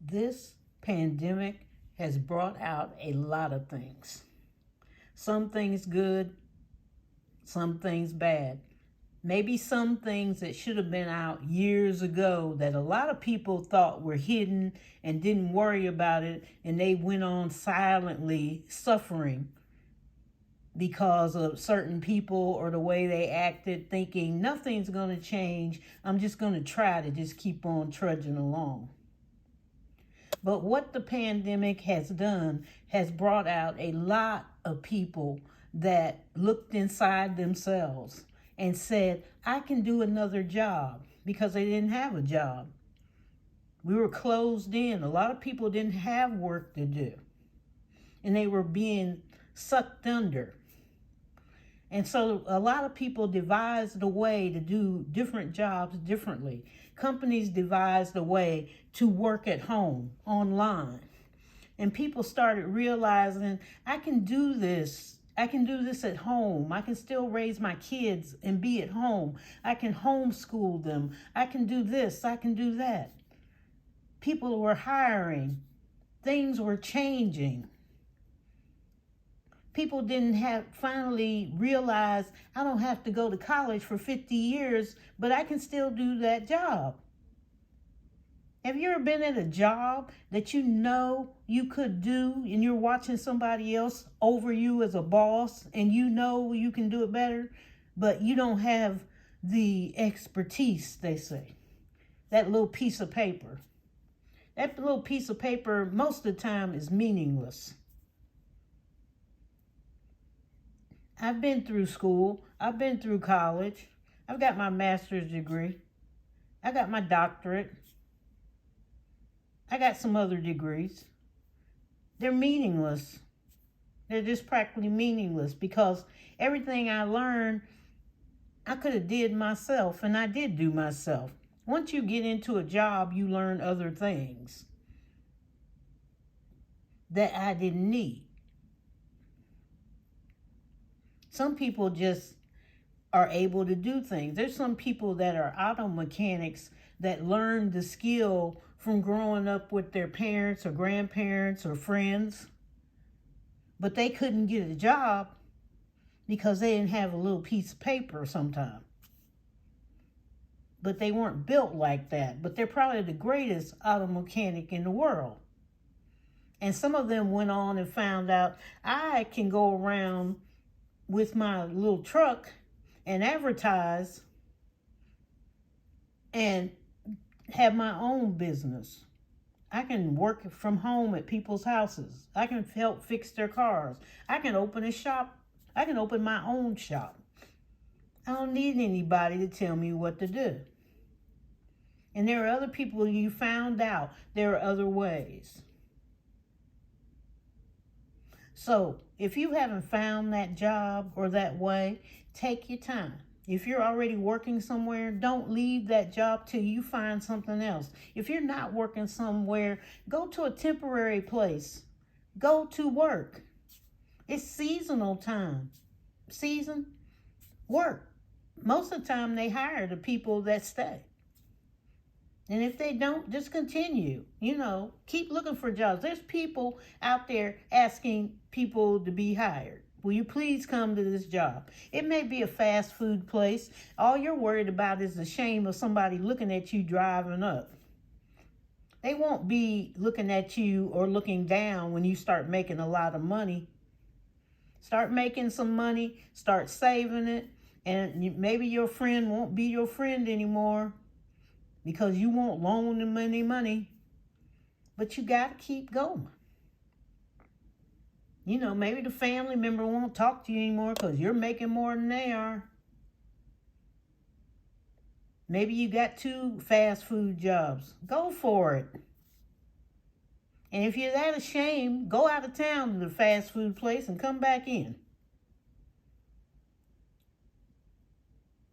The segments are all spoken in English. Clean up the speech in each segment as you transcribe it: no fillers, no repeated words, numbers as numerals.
This pandemic has brought out a lot of things. Some things good, some things bad. Maybe some things that should have been out years ago that a lot of people thought were hidden and didn't worry about it, and they went on silently suffering because of certain people or the way they acted, thinking nothing's going to change. I'm just going to try to just keep on trudging along. But what the pandemic has done has brought out a lot of people that looked inside themselves and said, I can do another job, because they didn't have a job. We were closed in. A lot of people didn't have work to do, and they were being sucked under. And so a lot of people devised a way to do different jobs differently. Companies devised a way to work at home, online. And people started realizing, I can do this. I can do this at home. I can still raise my kids and be at home. I can homeschool them. I can do this. I can do that. People were hiring. Things were changing. People didn't finally realize, I don't have to go to college for 50 years, but I can still do that job. Have you ever been at a job that you know you could do, and you're watching somebody else over you as a boss, and you know you can do it better, but you don't have the expertise, they say? That little piece of paper. That little piece of paper, most of the time, is meaningless. I've been through school. I've been through college. I've got my master's degree. I got my doctorate. I got some other degrees. They're meaningless. They're just practically meaningless, because everything I learned, I could have did myself, and I did do myself. Once you get into a job, you learn other things that I didn't need. Some people just are able to do things. There's some people that are auto mechanics that learned the skill from growing up with their parents or grandparents or friends, but they couldn't get a job because they didn't have a little piece of paper sometimes. But they weren't built like that. But they're probably the greatest auto mechanic in the world. And some of them went on and found out, I can go around with my little truck and advertise and have my own business. I can work from home at people's houses. I can help fix their cars. I can open a shop. I can open my own shop. I don't need anybody to tell me what to do. And there are other people, you found out there are other ways. So if you haven't found that job or that way, take your time. If you're already working somewhere, don't leave that job till you find something else. If you're not working somewhere, go to a temporary place. Go to work. It's seasonal time. Season, work. Most of the time they hire the people that stay. And if they don't, just continue. Keep looking for jobs. There's people out there asking people to be hired. Will you please come to this job? It may be a fast food place. All you're worried about is the shame of somebody looking at you driving up. They won't be looking at you or looking down when you start making a lot of money. Start making some money. Start saving it. And maybe your friend won't be your friend anymore, because you won't loan them any money. But you got to keep going. Maybe the family member won't talk to you anymore because you're making more than they are. Maybe you got 2 fast food jobs. Go for it. And if you're that ashamed, go out of town to the fast food place and come back in.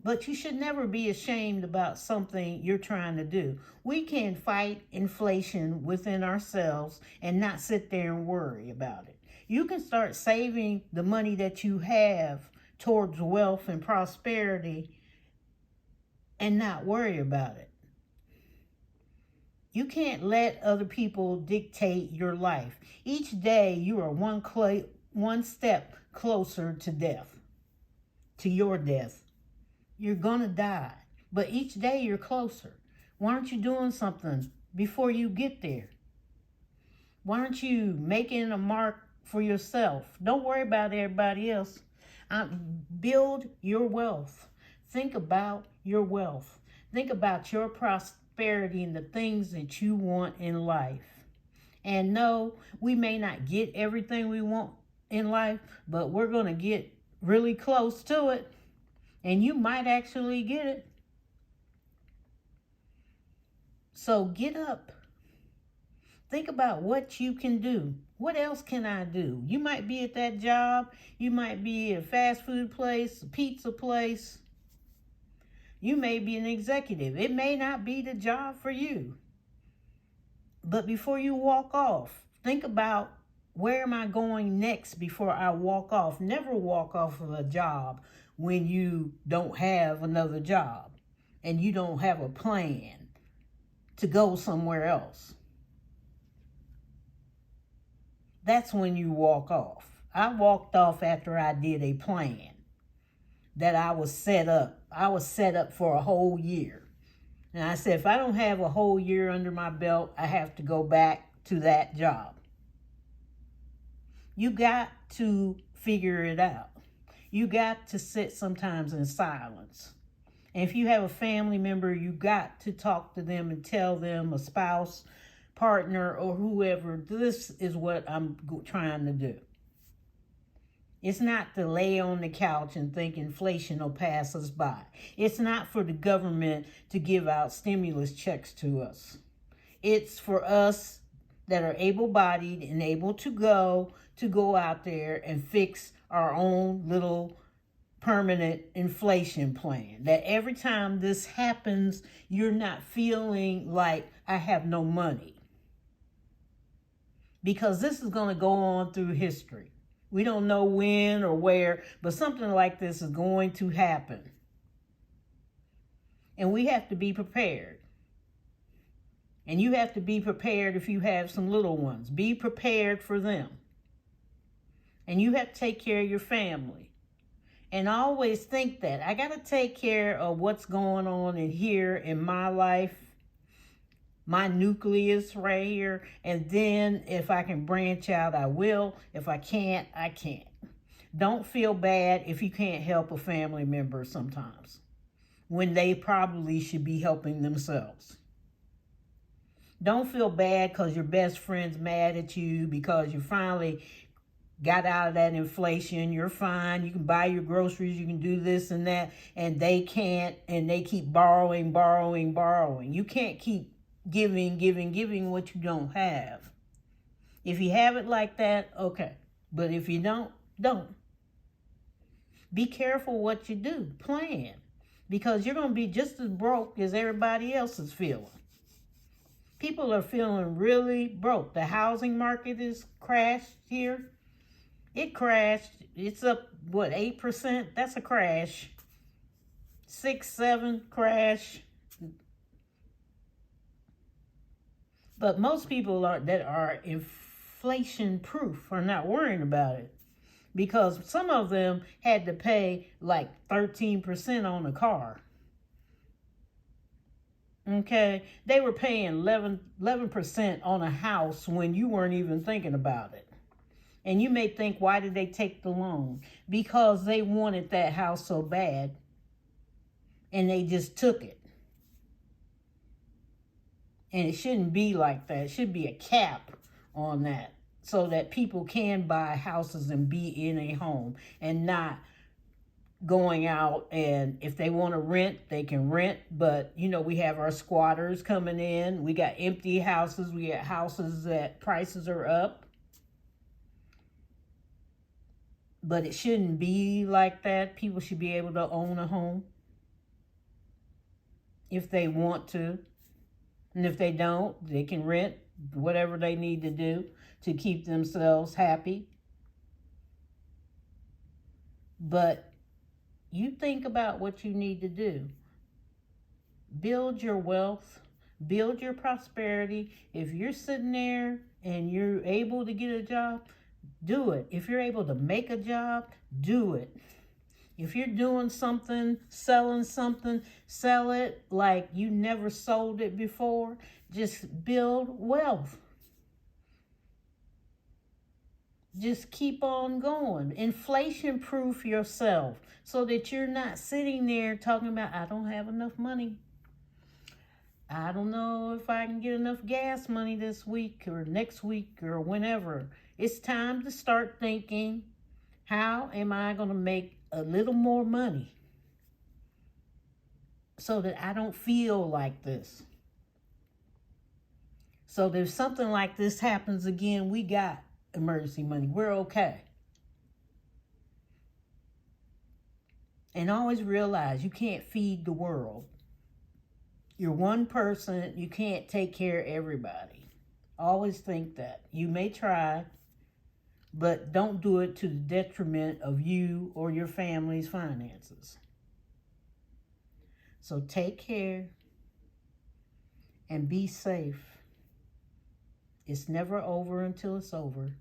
But you should never be ashamed about something you're trying to do. We can fight inflation within ourselves and not sit there and worry about it. You can start saving the money that you have towards wealth and prosperity and not worry about it. You can't let other people dictate your life. Each day you are one step closer to death, to your death. You're going to die, but each day you're closer. Why aren't you doing something before you get there? Why aren't you making a mark for yourself? Don't worry about everybody else. Build your wealth. Think about your wealth. Think about your prosperity and the things that you want in life. And no, we may not get everything we want in life, but we're going to get really close to it. And you might actually get it. So get up. Think about what you can do. What else can I do? You might be at that job. You might be at a fast food place, a pizza place. You may be an executive. It may not be the job for you. But before you walk off, think about, where am I going next before I walk off? Never walk off of a job when you don't have another job and you don't have a plan to go somewhere else. That's when you walk off. I walked off after I did a plan that I was set up. I was set up for a whole year. And I said, if I don't have a whole year under my belt, I have to go back to that job. You got to figure it out. You got to sit sometimes in silence. And if you have a family member, you got to talk to them and tell them, a spouse, partner, or whoever, this is what I'm trying to do. It's not to lay on the couch and think inflation will pass us by. It's not for the government to give out stimulus checks to us. It's for us that are able-bodied and able to go out there and fix our own little permanent inflation plan. That every time this happens, you're not feeling like I have no money. Because this is going to go on through history. We don't know when or where, but something like this is going to happen. And we have to be prepared. And you have to be prepared if you have some little ones. Be prepared for them. And you have to take care of your family. And always think that I got to take care of what's going on in here in my life, my nucleus right here. And then if I can branch out, I will. If I can't, I can't. Don't feel bad if you can't help a family member sometimes, when they probably should be helping themselves. Don't feel bad because your best friend's mad at you because you finally got out of that inflation. You're fine. You can buy your groceries. You can do this and that. And they can't. And they keep borrowing. You can't keep giving what you don't have. If you have it like that, okay. But if you don't. Be careful what you do. Plan. Because you're going to be just as broke as everybody else is feeling. People are feeling really broke. The housing market is crashed here. It crashed. It's up, 8%? That's a crash. 6, 7, crash. But most people that are inflation proof are not worrying about it. Because some of them had to pay like 13% on a car. Okay, they were paying 11% on a house when you weren't even thinking about it. And you may think, why did they take the loan? Because they wanted that house so bad, and they just took it. And it shouldn't be like that. It should be a cap on that, so that people can buy houses and be in a home and not going out, and if they want to rent, they can rent. But, we have our squatters coming in. We got empty houses. We got houses that prices are up. But it shouldn't be like that. People should be able to own a home if they want to. And if they don't, they can rent whatever they need to do to keep themselves happy. But you think about what you need to do. Build your wealth. Build your prosperity. If you're sitting there and you're able to get a job, do it. If you're able to make a job, do it. If you're doing something, selling something, sell it like you never sold it before. Just build wealth. Just keep on going. Inflation proof yourself so that you're not sitting there talking about, I don't have enough money. I don't know if I can get enough gas money this week or next week or whenever. It's time to start thinking, how am I going to make a little more money so that I don't feel like this? So that if something like this happens again, we got emergency money. We're okay. And always realize you can't feed the world. You're one person. You can't take care of everybody. Always think that. You may try, but don't do it to the detriment of you or your family's finances. So take care and be safe. It's never over until it's over.